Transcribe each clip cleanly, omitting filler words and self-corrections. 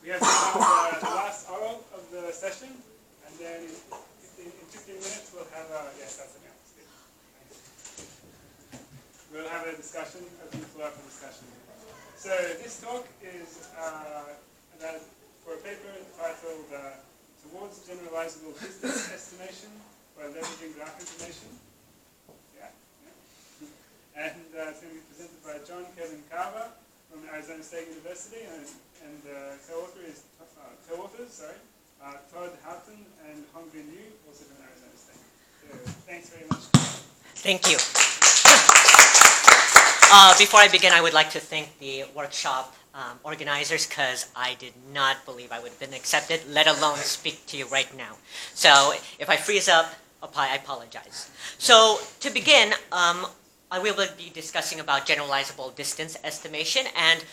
We have the last oral of the session, and then in 15 minutes we'll have a, yes, that's enough. We'll have a discussion, open the floor for discussion. So this talk is for a paper entitled Towards Generalizable Distance Estimation by Leveraging Graph Information. Yeah. And it's going to be presented by Kevin Cava from Arizona State University, and co-authors, Todd Houghton and Hongbin Liu, also from Arizona State. So thanks very much. Thank you. Before I begin, I would like to thank the workshop organizers, because I did not believe I would have been accepted, let alone speak to you right now. So if I freeze up, I apologize. So to begin, I will be discussing about generalizable distance estimation, and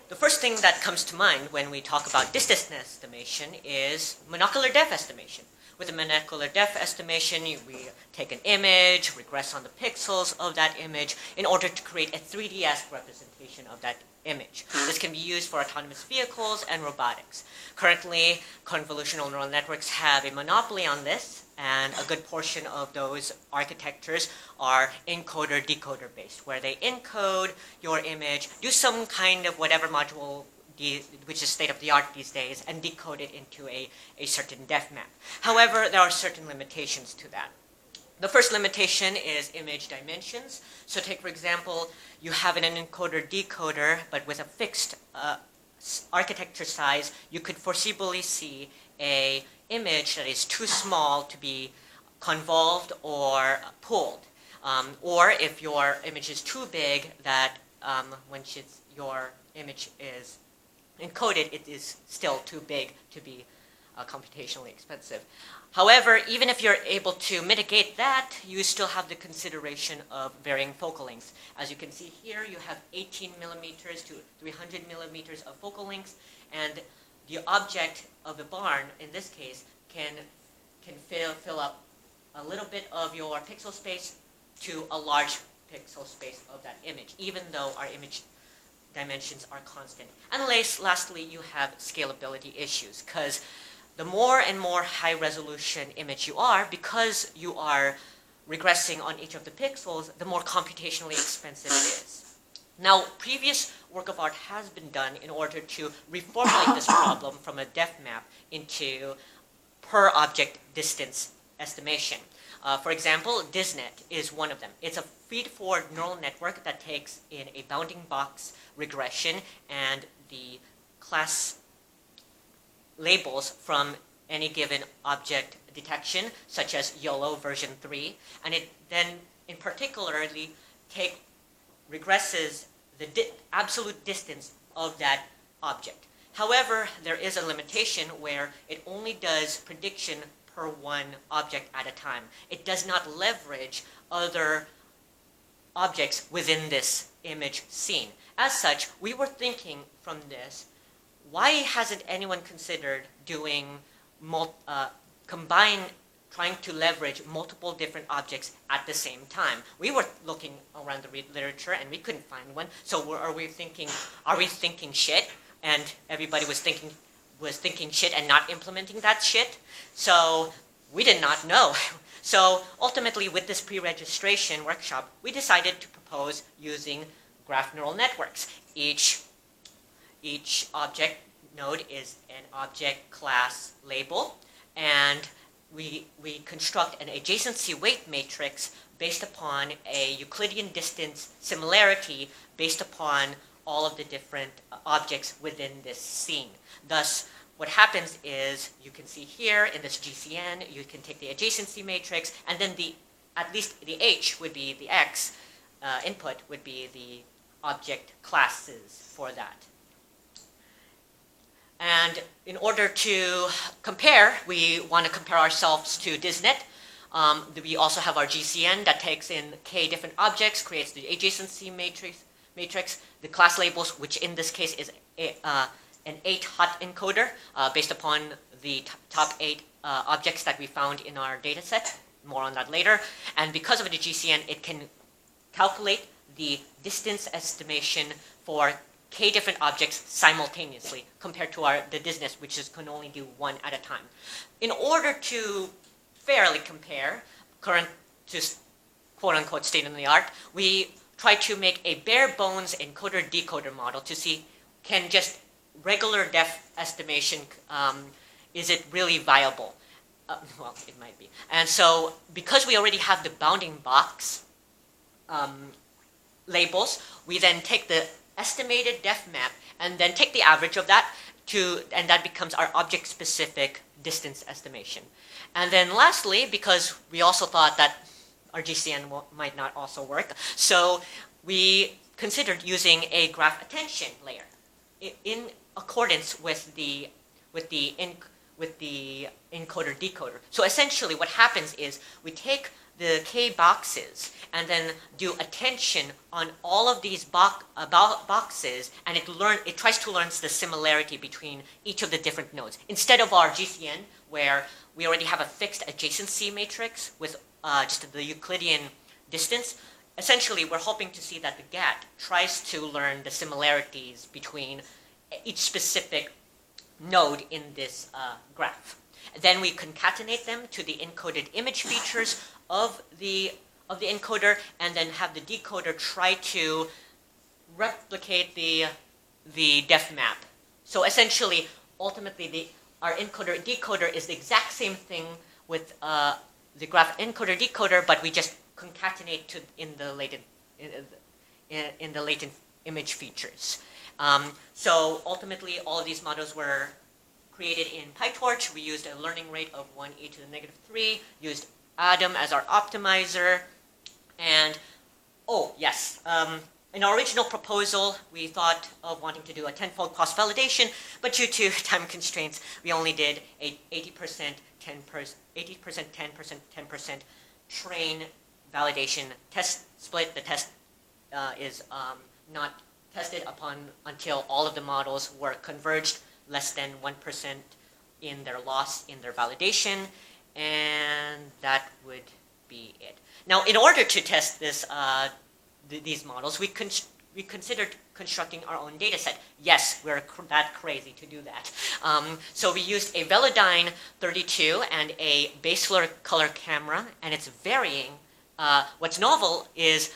the first thing that comes to mind when we talk about distance estimation is monocular depth estimation. With a monocular depth estimation, we take an image, regress on the pixels of that image in order to create a 3D-esque representation of that image. This can be used for autonomous vehicles and robotics. Currently, convolutional neural networks have a monopoly on this, and a good portion of those architectures are encoder-decoder based, where they encode your image, do some kind of whatever module which is state-of-the-art these days, and decode it into a certain depth map. However, there are certain limitations to that. The first limitation is image dimensions. So take, for example, you have an encoder-decoder, but with a fixed architecture size, you could foreseeably see an image that is too small to be convolved or pulled. Or if your image is too big, that when your image is encoded, it is still too big to be computationally expensive. However, even if you're able to mitigate that, you still have the consideration of varying focal lengths. As you can see here, you have 18 millimeters to 300 millimeters of focal lengths, and the object of the barn, in this case, can fill up a little bit of your pixel space to a large pixel space of that image, even though our image dimensions are constant. And lastly, you have scalability issues, because the more and more high resolution image you are, because you are regressing on each of the pixels, the more computationally expensive it is. Now, previous work of art has been done in order to reformulate this problem from a depth map into per object distance estimation. For example, DisNET is one of them. It's a feed-forward neural network that takes in a bounding box regression and the class labels from any given object detection, such as YOLO version 3, and it then in particularly regresses the absolute distance of that object. However, there is a limitation where it only does prediction per one object at a time. It does not leverage other objects within this image scene. As such, we were thinking from this, why hasn't anyone considered doing trying to leverage multiple different objects at the same time? We were looking around the literature and we couldn't find one. So are we thinking shit? And everybody was thinking shit and not implementing that shit. So we did not know. So ultimately, with this pre-registration workshop, we decided to propose using graph neural networks. Each object node is an object class label, and we construct an adjacency weight matrix based upon a Euclidean distance similarity based upon all of the different objects within this scene. Thus, what happens is, you can see here in this GCN, you can take the adjacency matrix, and then at least the H would be the X input would be the object classes for that. And in order to compare, we want to compare ourselves to DisNET. We also have our GCN that takes in k different objects, creates the adjacency matrix, the class labels, which in this case is an 8-hot encoder based upon the top 8 objects that we found in our data set. More on that later. And because of the GCN, it can calculate the distance estimation for k different objects simultaneously compared to the DisNET, which can only do one at a time. In order to fairly compare current to quote-unquote state-of-the-art, we try to make a bare bones encoder-decoder model to see can just regular depth estimation, is it really viable? Well, it might be. And so because we already have the bounding box labels, we then take the estimated depth map and then take the average of that and that becomes our object-specific distance estimation. And then lastly, because we also thought that our GCN might not also work, so we considered using a graph attention layer in accordance with the encoder-decoder. So essentially what happens is we take the K boxes and then do attention on all of these boxes, and it tries to learn the similarity between each of the different nodes. Instead of our GCN, where we already have a fixed adjacency matrix with just the Euclidean distance, essentially we're hoping to see that the GAT tries to learn the similarities between each specific node in this graph. Then we concatenate them to the encoded image features of the encoder, and then have the decoder try to replicate the depth map. So essentially, ultimately, our encoder-decoder is the exact same thing with the graph encoder-decoder, but we just concatenate in the latent image features. So ultimately, all of these models were created in PyTorch. We used a learning rate of 1e to the -3, used Adam as our optimizer, and oh yes, in our original proposal, we thought of wanting to do a 10-fold cross-validation, but due to time constraints, we only did a 80%, 10%, 10% train validation test split. The test is not tested until all of the models were converged, less than 1% in their loss in their validation, and that would be it. Now, in order to test these models, we considered constructing our own data set. Yes, we're that crazy to do that. So we used a Velodyne 32 and a base color camera, and it's varying. What's novel is,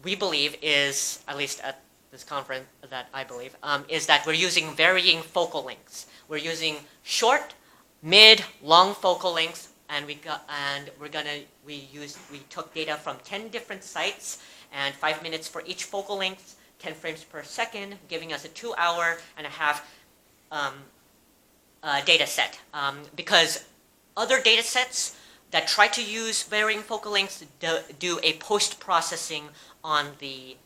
we believe, is, at least at this conference that I believe, is that we're using varying focal lengths. We're using short, mid, long focal lengths, and we took data from 10 different sites and 5 minutes for each focal length, 10 frames per second, giving us a 2.5 hour data set. Because other data sets that try to use varying focal lengths do a post-processing on the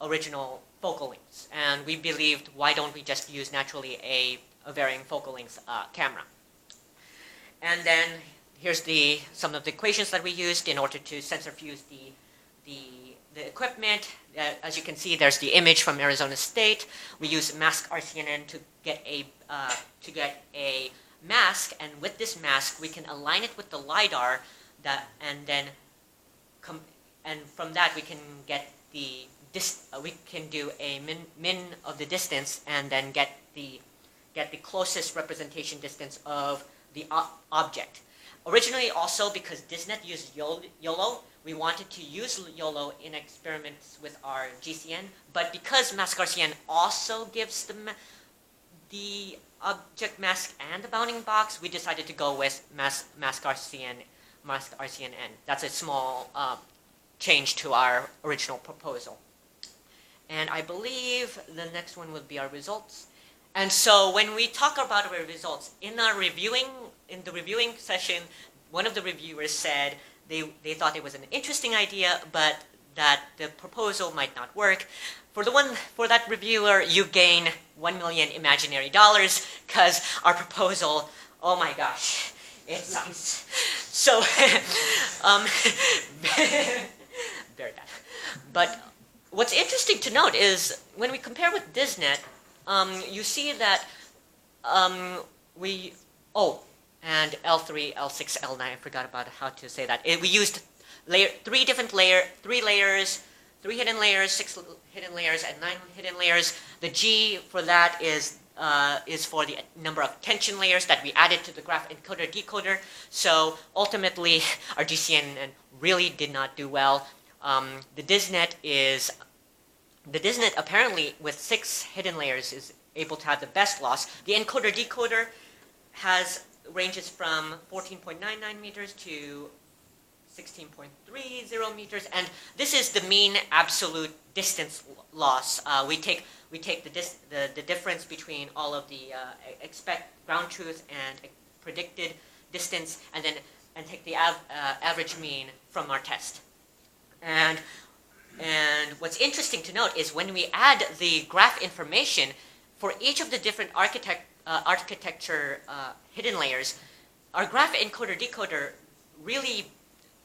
original focal lengths. And we believed, why don't we just use naturally a varying focal length camera? And then here's some of the equations that we used in order to centrifuge the equipment. As you can see, there's the image from Arizona State. We use mask RCNN to get a mask, and with this mask, we can align it with the LiDAR, and from that we can get we can do a min of the distance, and then get the closest representation distance of the object. Originally, also because DisNET used YOLO, we wanted to use YOLO in experiments with our GCN, but because mask RCN also gives the object mask and the bounding box, we decided to go with mask RCNN. That's a small change to our original proposal. And I believe the next one would be our results. And so when we talk about our results, in the reviewing session, one of the reviewers said they thought it was an interesting idea, but that the proposal might not work. For that reviewer, you gain $1 million imaginary dollars, because our proposal, oh my gosh, it sucks. So, bear that. But what's interesting to note is when we compare with DisNET, you see that and L3, L6, L9, I forgot about how to say that. We used three 3 hidden layers, 6 hidden layers, and 9 hidden layers. The G for that is for the number of attention layers that we added to the graph encoder decoder. So ultimately, our GCN really did not do well. The DisNET apparently with 6 hidden layers is able to have the best loss. The encoder decoder ranges from 14.99 meters to 16.30 meters, and this is the mean absolute distance loss. We take the difference between all of the ground truth and predicted distance, and take the average mean from our test. And what's interesting to note is when we add the graph information for each of the different architecture hidden layers, our graph encoder decoder really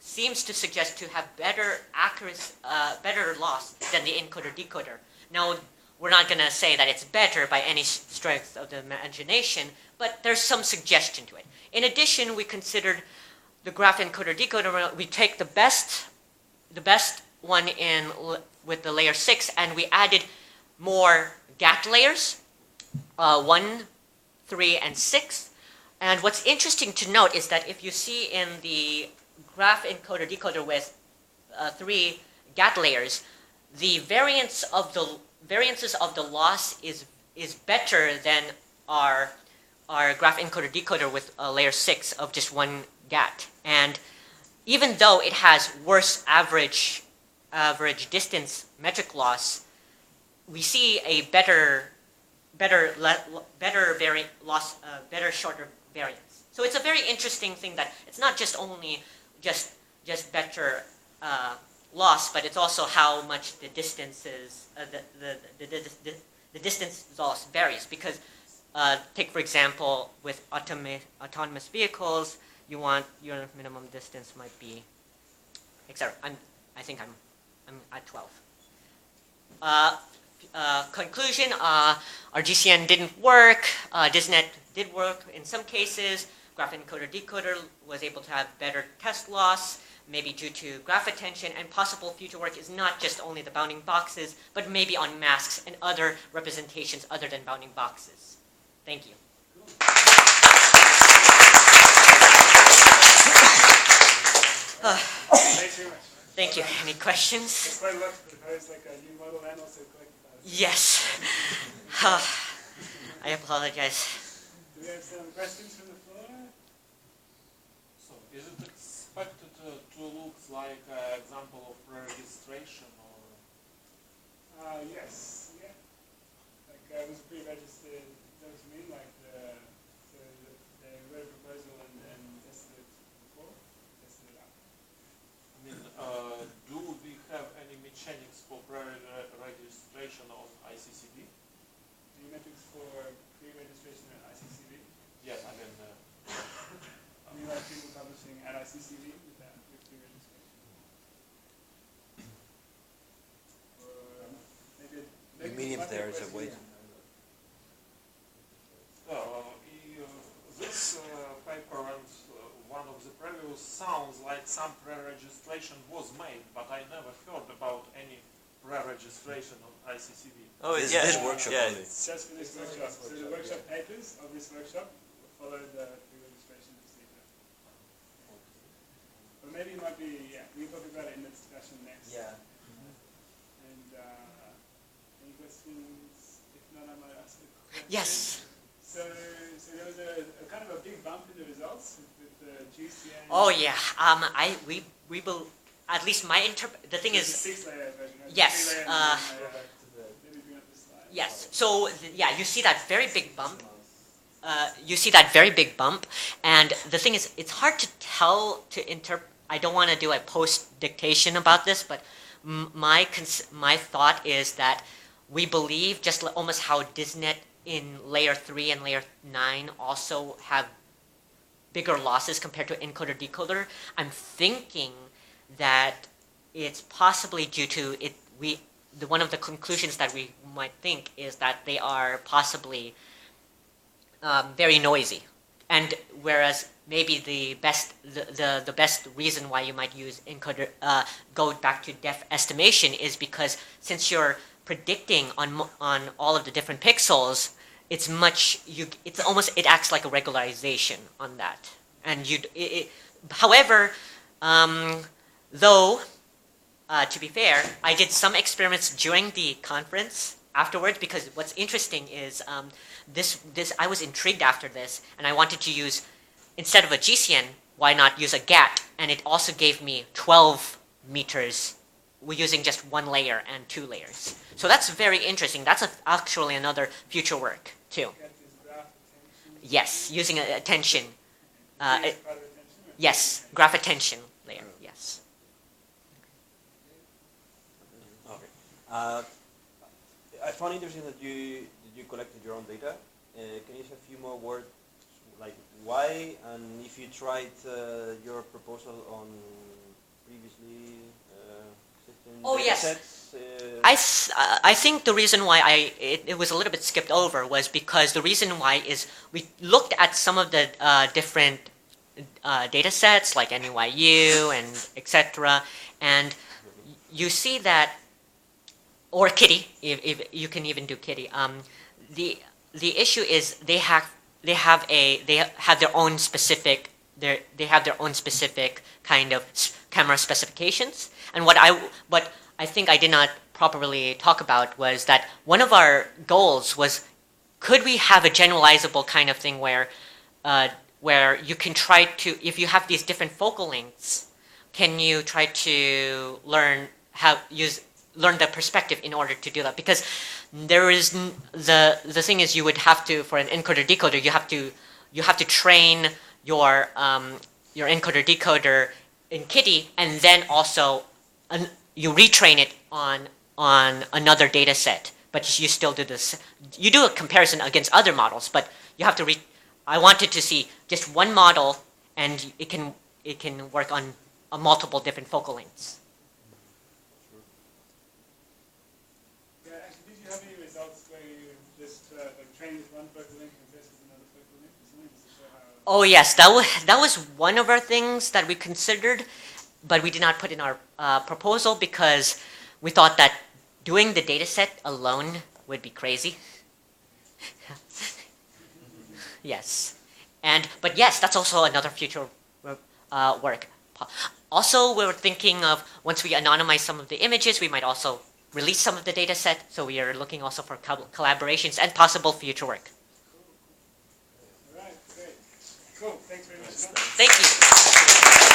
seems to suggest to have better accuracy, better loss than the encoder decoder. Now, we're not going to say that it's better by any stretch of the imagination, but there's some suggestion to it. In addition, we considered the graph encoder decoder. We take the best one with the layer 6, and we added more GAT layers, 1, 3, and 6. And what's interesting to note is that if you see in the graph encoder decoder with 3 GAT layers, the variances of the loss is better than our graph encoder decoder with layer 6 of just 1 GAT. And even though it has worse average distance metric loss, we see a better shorter variance. So it's a very interesting thing that it's not just only just better loss, but it's also how much the distances the distance loss varies. Because take for example with autonomous vehicles, your minimum distance might be, etc. I think I'm at 12. Conclusion: our GCN didn't work. DisNET did work in some cases. Graph encoder decoder was able to have better test loss, maybe due to graph attention, and possible future work is not just only the bounding boxes, but maybe on masks and other representations other than bounding boxes. Thank you. Thanks very much. Thank you. Any questions? It's quite a lot to propose, like a new model and also collect files. Yes. I apologize. Do we have some questions from the floor? So, is it expected to look like an example of pre-registration, or? Yes. Yeah. Like it was pre-registered. That was mean, like they wrote a proposal and tested it before, tested it out. I mean, do we have any mechanics for pre-registration of ICCV? Any metrics for pre-registration at ICCV? Yes, I mean. I mean, like people publishing at ICCV with pre-registration. You mean if there is a way? This paper and one of the previous sounds like some pre-registration was made, but I never heard about any pre-registration of ICCV. Oh, this workshop yeah, only. It's just for this workshop. So the workshop papers of this workshop will follow the pre-registration procedure. But maybe it might be, yeah, we'll talk about it in the discussion next. Yeah. And any questions? If not, I might ask a question. Yes. So there was a kind of a big bump in the results with the GCN. Oh yeah. We will, at least my the thing It's is, a 6-layer version, right? yes. 3-layer and then, let me bring up the slide. Yes. So yeah, you see that very big bump. And the thing is, it's hard to tell to interpret. I don't want to do a post dictation about this, but my thought is that we believe just almost how DisNET in layer 3 and layer 9 also have bigger losses compared to encoder decoder. I'm thinking that it's possibly due to it. One of the conclusions that we might think is that they are possibly very noisy, and whereas maybe the best reason why you might use encoder go back to depth estimation is because since you're predicting on all of the different pixels, it's it acts like a regularization on that. And however, though to be fair, I did some experiments during the conference afterwards, because what's interesting is I was intrigued after this, and I wanted to use, instead of a GCN, why not use a GAT? And it also gave me 12 meters. We're using just one layer and 2 layers. So that's very interesting. That's actually another future work too. Yes, using attention. Yes, graph attention layer. Yes. Okay. I found interesting that you collected your own data. Can you say a few more words, like why, and if you tried your proposal on previously existing datasets? I think the reason why it was a little bit skipped over was because the reason why is we looked at some of the different data sets like NYU and etc. And you see that, or Kitty, if you can even do Kitty. The issue is they have their own specific kind of camera specifications. And what I think I did not properly talk about was that one of our goals was, could we have a generalizable kind of thing where you can try to, if you have these different focal lengths, can you try to learn the perspective in order to do that? Because there is the thing is, you would have to, for an encoder decoder, you have to train your encoder decoder in Kitty, and then also you retrain it on another data set. But you still do this. You do a comparison against other models, but you have to I wanted to see just one model, and it can work on multiple different focal lengths. Yeah, actually, did you have any results where you just trained with one focal length and tested another focal length or something, just to show how? Oh yes, that was one of our things that we considered, but we did not put in our proposal because we thought that doing the data set alone would be crazy. Yes, but yes, that's also another future work. Also, we were thinking of, once we anonymize some of the images, we might also release some of the data set. So we are looking also for collaborations and possible future work. All right, great. Cool, thanks very much. Thank you.